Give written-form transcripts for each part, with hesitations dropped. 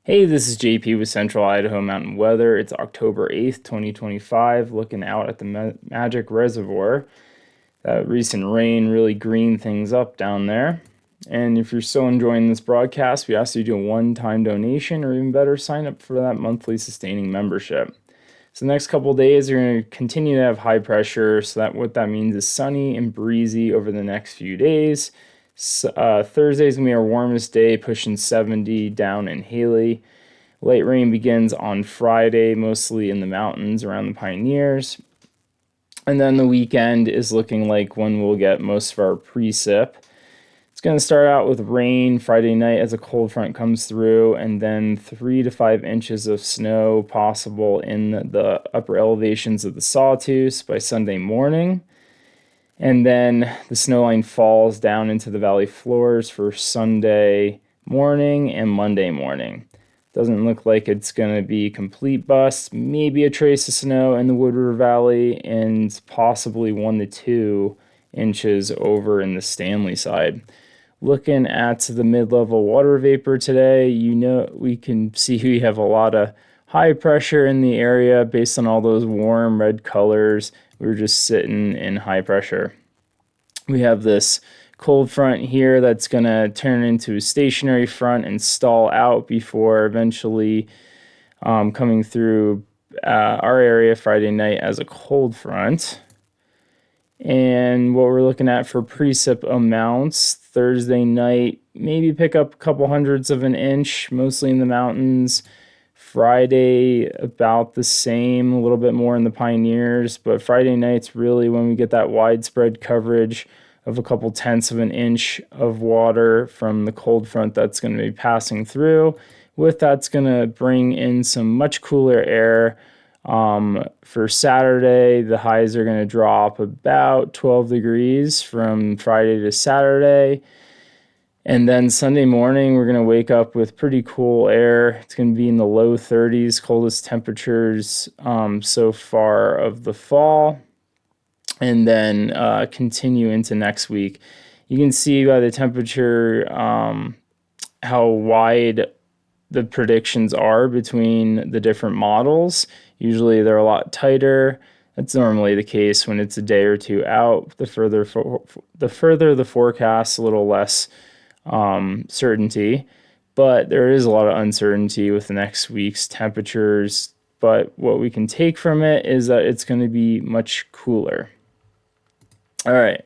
Hey, this is JP with Central Idaho Mountain Weather. It's October 8th, 2025, looking out at the Magic Reservoir. That recent rain really greened things up down there. And if you're still enjoying this broadcast, we ask you to do a one-time donation or even better, sign up for that monthly sustaining membership. So the next couple of days, you're going to continue to have high pressure. So that what that means is sunny and breezy over the next few days. Thursday's going to be our warmest day, pushing 70 down in Haley. Light rain begins on Friday, mostly in the mountains around the Pioneers. And then the weekend is looking like when we'll get most of our precip. It's going to start out with rain Friday night as a cold front comes through, and then 3 to 5 inches of snow possible in the upper elevations of the Sawtooth by Sunday morning. And then the snow line falls down into the valley floors for Sunday morning and Monday morning. Doesn't look like it's going to be complete bust. Maybe a trace of snow in the Wood River Valley and possibly 1 to 2 inches over in the Stanley side. Looking at the mid-level water vapor today, we can see we have a lot of high pressure in the area based on all those warm red colors. We're just sitting in high pressure. We have this cold front here that's going to turn into a stationary front and stall out before eventually coming through our area Friday night as a cold front. And what we're looking at for precip amounts, Thursday night, maybe pick up a couple hundredths of an inch, mostly in the mountains. Friday, about the same, a little bit more in the Pioneers, but Friday night's really when we get that widespread coverage of a couple tenths of an inch of water from the cold front that's going to be passing through. With that's going to bring in some much cooler air. For Saturday, the highs are going to drop about 12 degrees from Friday to Saturday. And then Sunday morning, we're going to wake up with pretty cool air. It's going to be in the low 30s, coldest temperatures so far of the fall. And then continue into next week. You can see by the temperature how wide the predictions are between the different models. Usually they're a lot tighter. That's normally the case when it's a day or two out. The further the forecast, a little less certainty. But there is a lot of uncertainty with the next week's temperatures. But what we can take from it is that it's going to be much cooler. All right,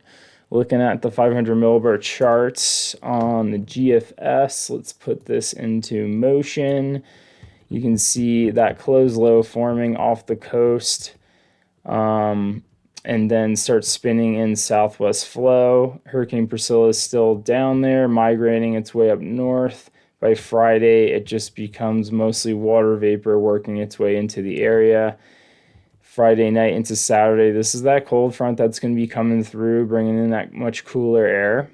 looking at the 500 millibar charts on the GFS, let's put this into motion. You can see that closed low forming off the coast and then starts spinning in southwest flow. Hurricane Priscilla is still down there, migrating its way up north. By Friday, it just becomes mostly water vapor working its way into the area. Friday night into Saturday, this is that cold front that's going to be coming through, bringing in that much cooler air.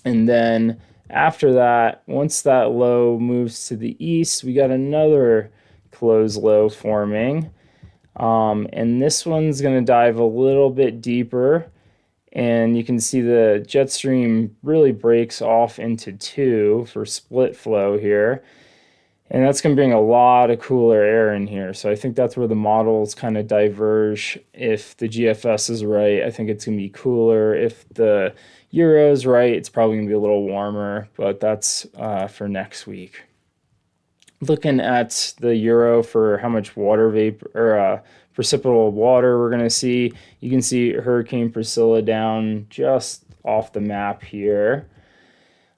And then after that, once that low moves to the east, we got another closed low forming. And this one's going to dive a little bit deeper. And you can see the jet stream really breaks off into two for split flow here. And that's going to bring a lot of cooler air in here. So I think that's where the models kind of diverge. If the GFS is right, I think it's going to be cooler. If the Euro is right, it's probably going to be a little warmer. But that's for next week. Looking at the Euro for how much water vapor or precipitable water we're going to see, you can see Hurricane Priscilla down just off the map here.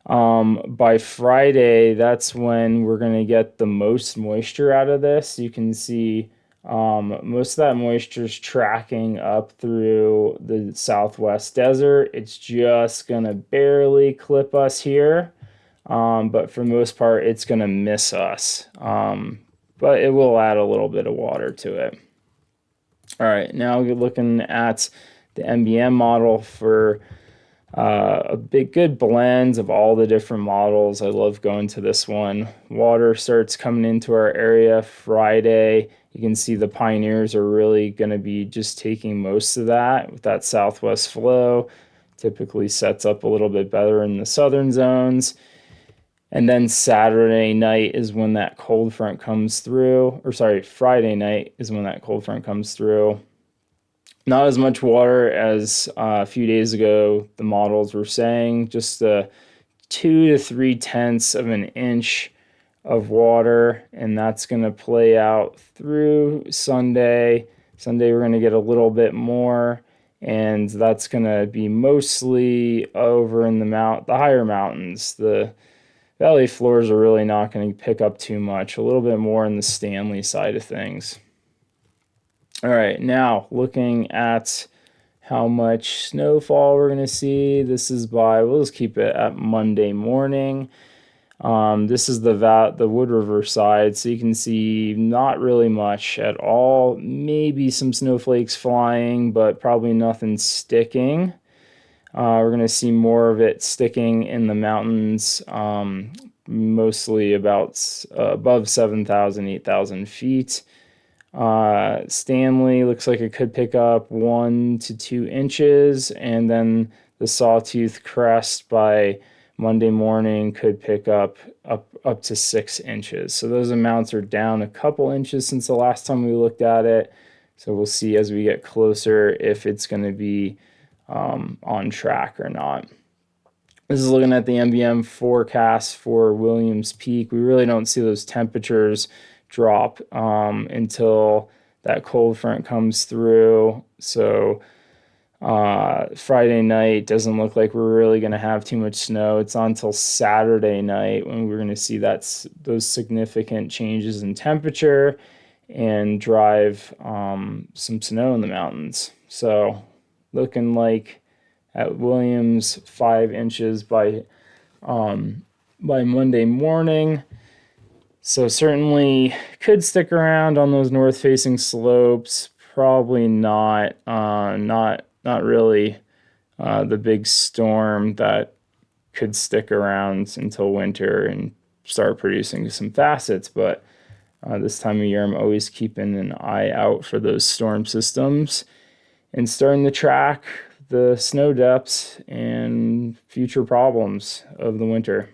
By Friday, that's when we're going to get the most moisture out of this. You can see most of that moisture is tracking up through the southwest desert. It's just going to barely clip us here, but for the most part, it's going to miss us. But it will add a little bit of water to it. All right, now we're looking at the MBM model for a big good blend of all the different models. I love going to this one. Water starts coming into our area Friday. You can see the Pioneers are really going to be just taking most of that with that southwest flow. Typically sets up a little bit better in the southern zones. And then Saturday night is when that cold front comes through, or sorry, Friday night is when that cold front comes through. Not as much water as a few days ago the models were saying, just 2 to 3 tenths of an inch of water, and that's going to play out through Sunday. Sunday we're going to get a little bit more, and that's going to be mostly over in the higher mountains. The valley floors are really not going to pick up too much. A little bit more in the Stanley side of things. All right, now looking at how much snowfall we're going to see. This is we'll just keep it at Monday morning. This is the Wood River side, so you can see not really much at all. Maybe some snowflakes flying, but probably nothing sticking. We're going to see more of it sticking in the mountains, mostly about above 7,000, 8,000 feet. Stanley looks like it could pick up 1 to 2 inches, and then the Sawtooth Crest by Monday morning could pick up to 6 inches. So those amounts are down a couple inches since the last time we looked at it. So we'll see as we get closer if it's going to be on track or not. This is looking at the MBM forecast for Williams Peak. We really don't see those temperatures drop until that cold front comes through. So Friday night doesn't look like we're really going to have too much snow. It's on until Saturday night when we're going to see those significant changes in temperature and drive some snow in the mountains. So looking like at Williams 5 inches by Monday morning. So certainly could stick around on those north-facing slopes. Probably not really the big storm that could stick around until winter and start producing some facets. But this time of year, I'm always keeping an eye out for those storm systems and starting to track the snow depths and future problems of the winter.